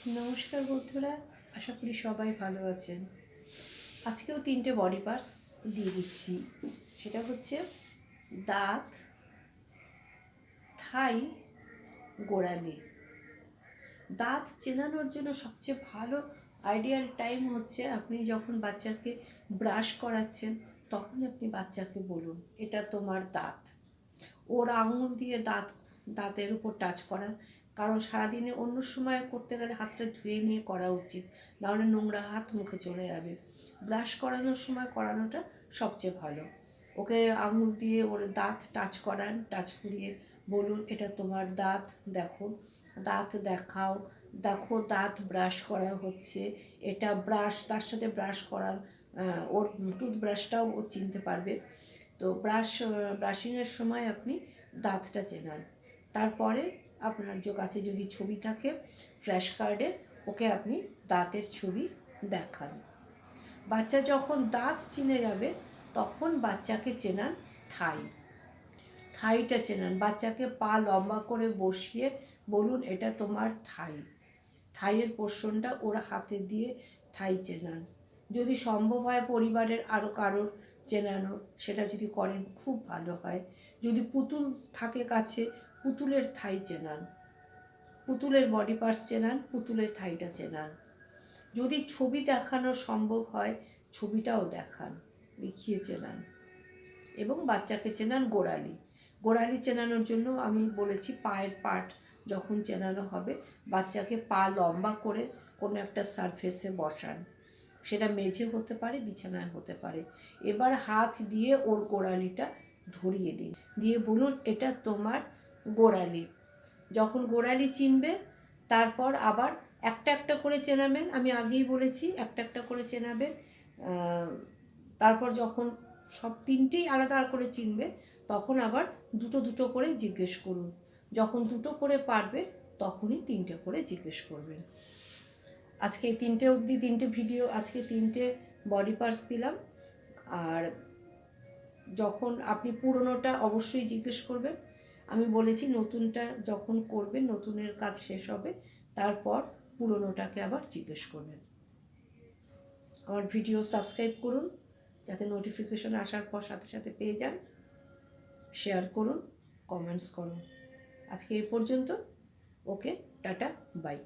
নমস্কার বন্ধুরা, আশা করি সবাই ভালো আছেন। আজকেও 3টে বডি পার্টস দিয়ে দিচ্ছি। সেটা হচ্ছে দাঁত, থাই, গোড়ালি। দাঁত চেনানোর জন্য সবচেয়ে ভালো আইডিয়াল টাইম হচ্ছে আপনি যখন বাচ্চাকে ব্রাশ করাচ্ছেন, তখন আপনি বাচ্চাকে বলুন, এটা তোমার দাঁত। ওর আঙুল দিয়ে দাঁতের উপর টাচ করান। কারণ সারাদিনে অন্য সময় করতে গেলে হাতটা ধুয়ে নিয়ে করা উচিত, নাহলে নোংরা হাত মুখে চলে যাবে। ব্রাশ করানোর সময় করানোটা সবচেয়ে ভালো। ওকে আঙুল দিয়ে ওর দাঁত টাচ করান, টাচ করিয়ে বলুন, এটা তোমার দাঁত, দেখো দাঁত দেখাও, দেখো দাঁত ব্রাশ করা হচ্ছে, এটা ব্রাশ, তার সাথে ব্রাশ করার ওর টুথব্রাশটাও ও চিনতে পারবে। তো ব্রাশিংয়ের সময় আপনি দাঁতটা চেনান। তারপরে আপনার কাছে যদি ছবি থাকে ফ্ল্যাশ কার্ডে, ওকে আপনি দাঁতের ছবি দেখান। বাচ্চা যখন দাঁত চিনে যাবে তখন বাচ্চাকে চেনান থাইটা চেনান। বাচ্চাকে পা লম্বা করে বসিয়ে বলুন, এটা তোমার থাইয়ের পোর্শনটা ওর হাতে দিয়ে থাই চেনান। যদি সম্ভব হয় পরিবারের আরও কারোর চেনানো, সেটা যদি করেন খুব ভালো হয়। যদি পুতুল থাকে কাছে, পুতুলের থাই চেনান, পুতুলের বডি পার্টস চেনান, পুতুলের থাইটা চেনান। যদি ছবি দেখানো সম্ভব হয় ছবিটাও দেখান, দেখিয়ে চেনান। এবং বাচ্চাকে চেনান গোড়ালি চেনানোর জন্য আমি বলেছি পায়ের পার্ট যখন চেনানো হবে, বাচ্চাকে পা লম্বা করে কোনো একটা সারফেসে বসান। সেটা মেঝে হতে পারে, বিছানায় হতে পারে। এবার হাত দিয়ে ওর গোড়ালিটা ধরিয়ে দিন, দিয়ে বলুন, এটা তোমার গোড়ালি। যখন গোড়ালি চিনবে তারপর আবার একটা একটা করে চেনাবেন। আমি আগেই বলেছি একটা একটা করে চেনাবেন। তারপর যখন সব 3টেই আলাদা করে চিনবে তখন আবার দুটো দুটো করে জিজ্ঞেস করুন। যখন দুটো করে পারবে তখনই 3টে করে জিজ্ঞেস করবেন। আজকে 3টে অবধি 3টে ভিডিও, আজকে 3টে বডি পার্টস দিলাম। আর যখন আপনি পুরনোটা অবশ্যই জিজ্ঞেস করবেন। আমি বলেছি নতুনটা যখন করবেন, নতুনের কাজ শেষ হবে, তারপর পুরনোটাকে আবার জিজ্ঞেস করবেন। আমার ভিডিও সাবস্ক্রাইব করুন যাতে নোটিফিকেশন আসার পর সাথে সাথে পেয়ে যান। শেয়ার করুন, কমেন্টস করুন। আজকে এই পর্যন্ত। ওকে, টাটা, বাই।